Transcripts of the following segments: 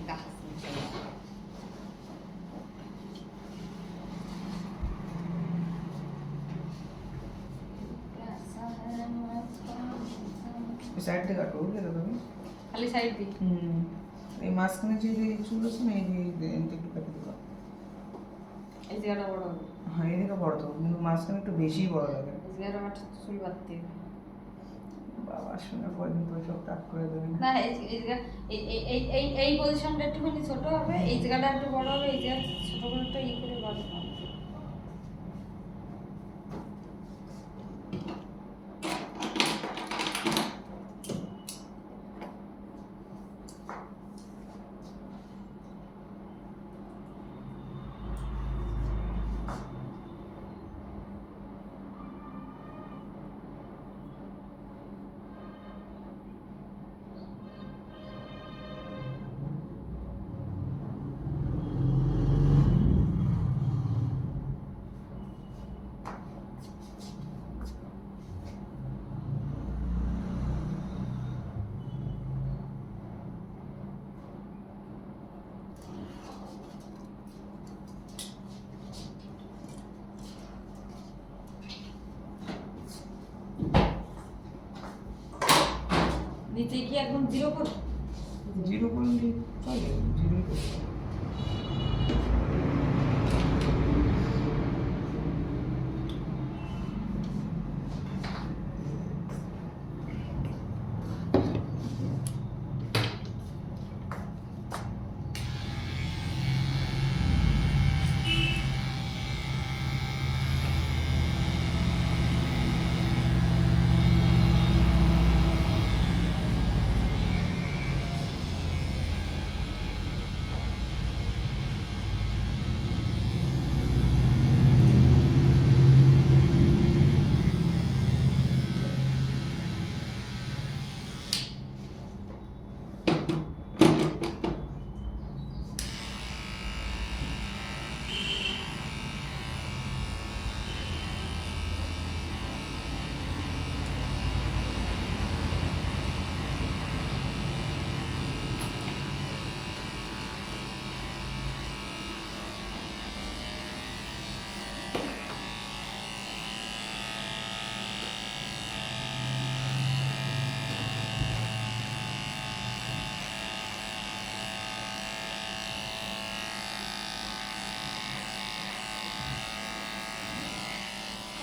দেখাচ্ছি। সাইড থেকে কাটো বুঝলে তো তুমি খালি সাইড দিই। এই মাঝখানে যে চুল আছে না এই যে একটু কেটে দেবো। এই জায়গাটা বড় হবে। হ্যাঁ এদিকে বড় তো কিন্তু মাঝখানে একটু বেশি বড় লাগে। এই জায়গাটা আমার চুল বাঁধতে হবে। বাবা শুনে কদিন পর সব কাট করে দেবে না এই জায়গা এই পজিশনটা একটুখানি ছোট হবে, এই জায়গাটা একটু বড় হবে, এই জায়গা ছোট করে একটা ই করে বাঁধতে হবে। নিচে কি একদম জিরো করব? জিরো করলে চলে জিরোই করতে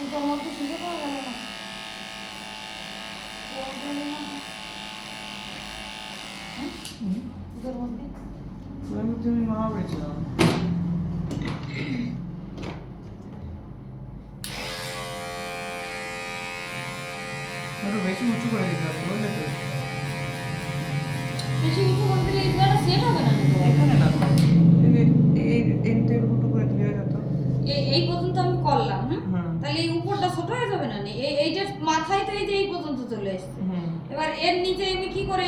ওটার মধ্যে সুযোগ পাওয়া গেল না। ওটার মধ্যে ওর মধ্যে আমি মামা পেয়েছিলাম একটু বেশি উঁচু করে দিতে হবে বুঝলে তো বেশি উঁচু করে দিলে এই জায়গাটা সেট হবে না কিন্তু। এখানে না এই এনটা একটু করে দিলে যেত এই পর্যন্ত আমি করলাম, হুম। তাহলে এই উপরটা ছোট হয়ে যাবে না? এইটা মাথায় তো এই যে এই পর্যন্ত চলে এসছে। এবার এর নিচে আমি কি করে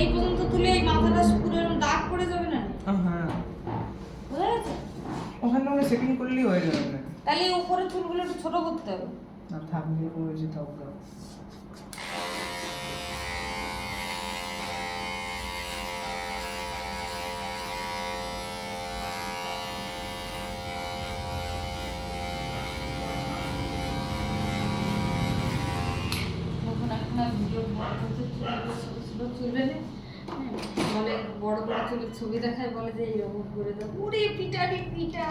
এই পর্যন্ত তুলে এই মাথাটা পুরো দাগ পড়ে যাবে না? হ্যাঁ বুঝা গেছে? ওখানে ওখানে সেটিং করলেই হয়ে যাবে তাহলে এই উপরের চুলগুলো একটু ছোট করতে হবে। না থাকলে করেছি থাকবে তখন এখন আর ভিডিও চলবে না। বলে বড় বড় চুলের ছবি দেখায়, বলে যে এইরকম করে দাও, উড়ে পিটারি পিটা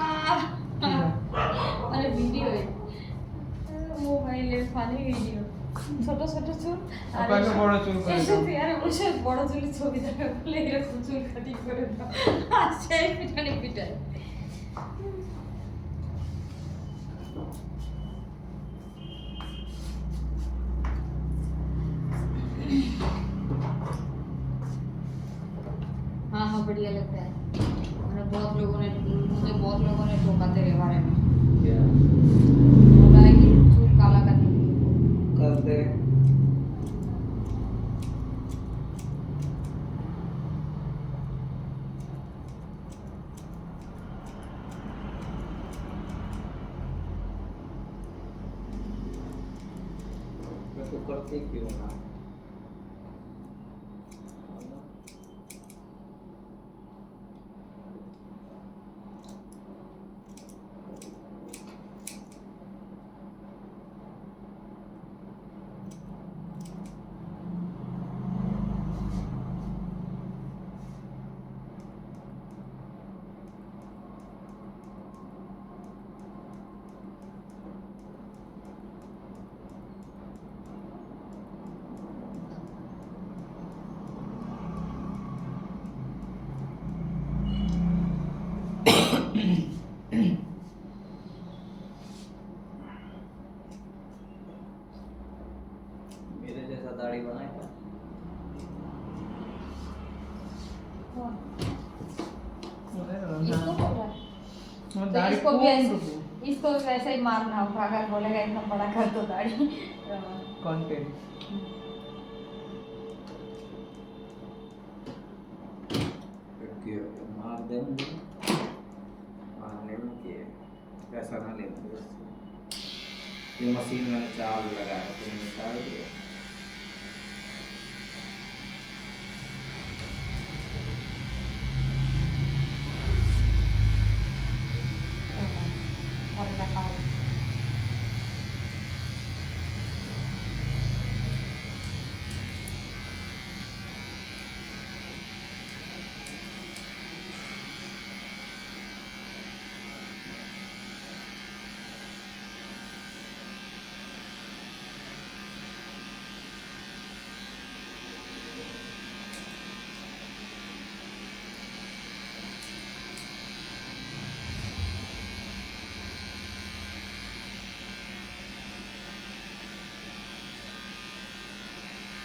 মানে ভিডিও মোবাইলে ফানি ভিডিও, ছোট ছোট চুল আর বড় চুল করে দাও। আরে বসে বড় চুলের ছবি দেখায়, বলে এরকম চুল কাটিং করে দাও, আর সেই পিটানি পিটায়। हाँ हाँ बढ़िया लगता है। मैंने बहुत लोगों ने मुझे बहुत लोगों ने टोका तेरे बारे में, बोला है कि चूल काला करने के लिए कर दे मैं तो करते क्यों ना दाढ़ी इसको भी कौन ऐसे रुको इसको भी वैसे ही मारना होगा, अगर बोलेगा इतना बड़ा कर दो दाढ़ी। कंटेंट मार देंगे, मारने में क्या है? पैसा ना लेंगे उससे। ये मशीन मैंने चार्ज लगाया तो निकाल दिया। और लगाओ।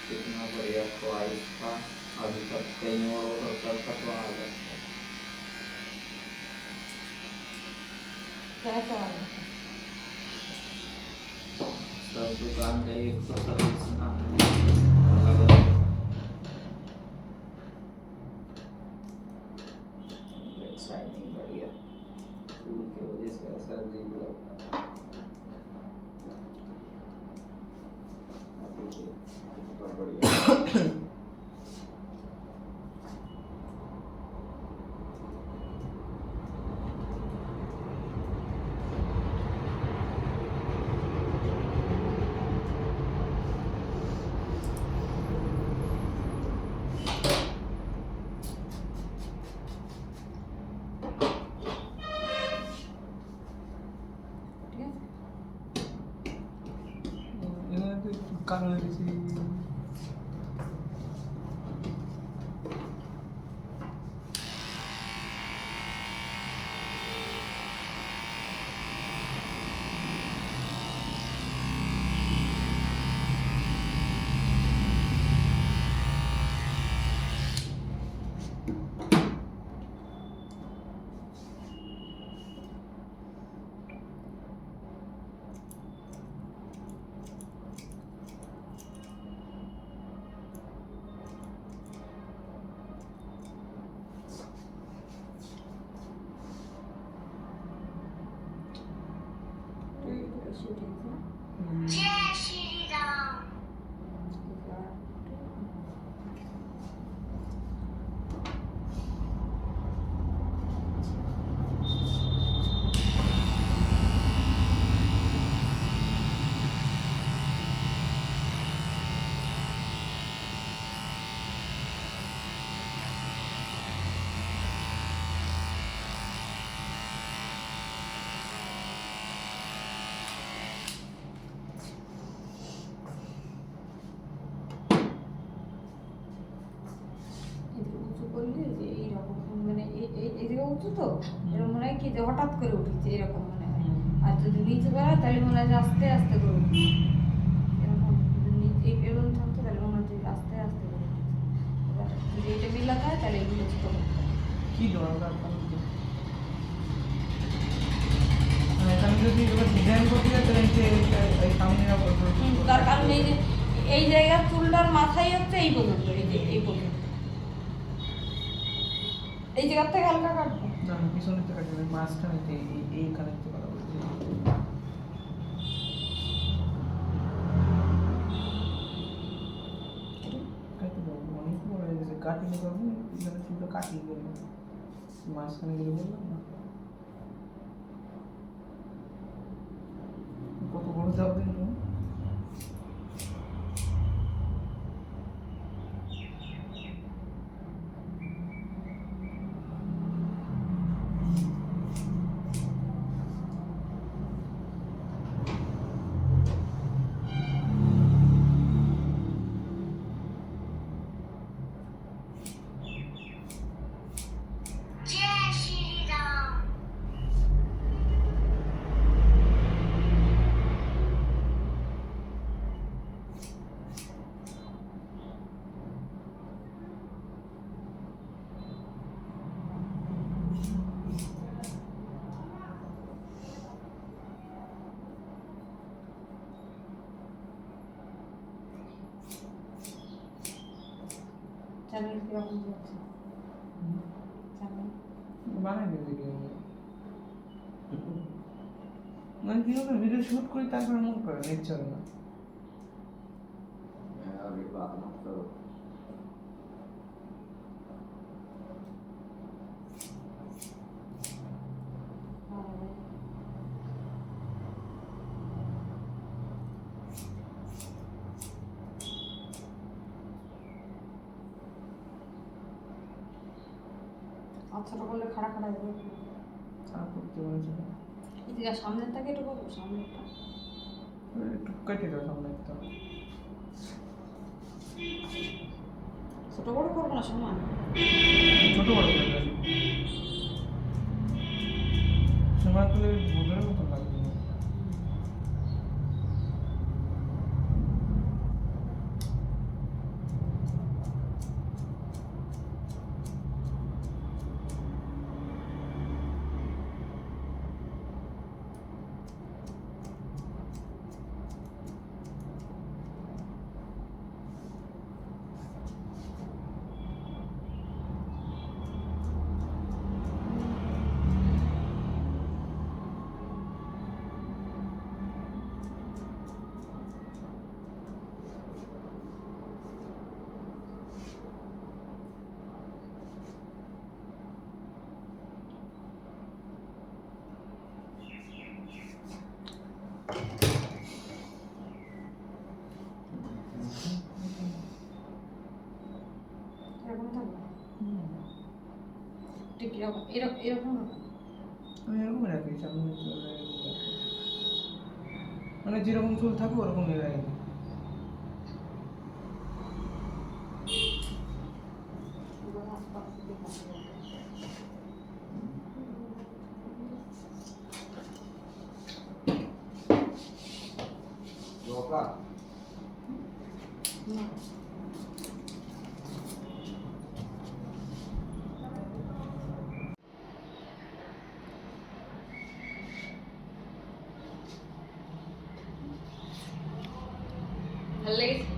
कितना बढ़िया ख्वाहिश था, अभी तक कहीं और कल कटवा गया। कैसा सब दुकान का एक तो सर्विस ना अलग अलग शाइनिंग बढ़िया, फूल की वजह से ऐसा अजीब लगता है। बहुत बढ़िया। কালো হয়েছে जय श्री राम। উঁচু করলে যে এইরকম মানে এদিকে উঁচু তো এরকম মনে হয় কি যে হঠাৎ করে উঠেছে এরকম মনে হয়। আর যদি নিচু করা তাহলে মনে হয় যে আস্তে আস্তে করে উঠছে এরকম। যদি এরকম থাকতো তাহলে মনে হচ্ছে আস্তে আস্তে করে উঠছে। এবার যদি এটা মিলাতে হয় তাহলে এগুলো ছোট করতে হবে। কি দরকার এখানে যদি এবার ডিজাইন করতে যায় তাহলে এই সামনে তার কারণ এই যে এই জায়গার চুলটার মাথায় হচ্ছে এই পর্যন্ত, এই যে এই পর্যন্ত, এই জায়গার থেকে হালকা কাটবো। না পিছনে তো কাটবে মাঝখানে এইখানে তো কথা বলছি কাটি দেবো অনেক বড় হয়ে গেছে কাটিং করবো এখানে চুলটা কাটিং করবো মাঝখানে গেলে বললাম না কত বড় চাপ দিন जय श्री राम। চ্যানেল কিরকম চলছে চ্যানেল বানাই দিই ভিডিও মানে কি হবে ভিডিও শুট করি তারপরে মন করে না ইচ্ছা হয় না अभी बात मत करो আর ছোটো করলে খাড়া খাড়া যাবে আর করতে বলেছে এদিকে সামনের থেকে একটু করবো সামনেরটা একটু কেটে দাও সামনে একটা ছোটো করে করবো না সমান ছোট বড় করে দাও সমান করলে ভুলের মতন লাগবে না এরকম থাকবে ঠিক এরকম এরকম এরকম আমি এরকম রাখি সামনে চুল মানে যেরকম চুল থাকবে ওরকমই রাখি धोखा ভালো লেগেছে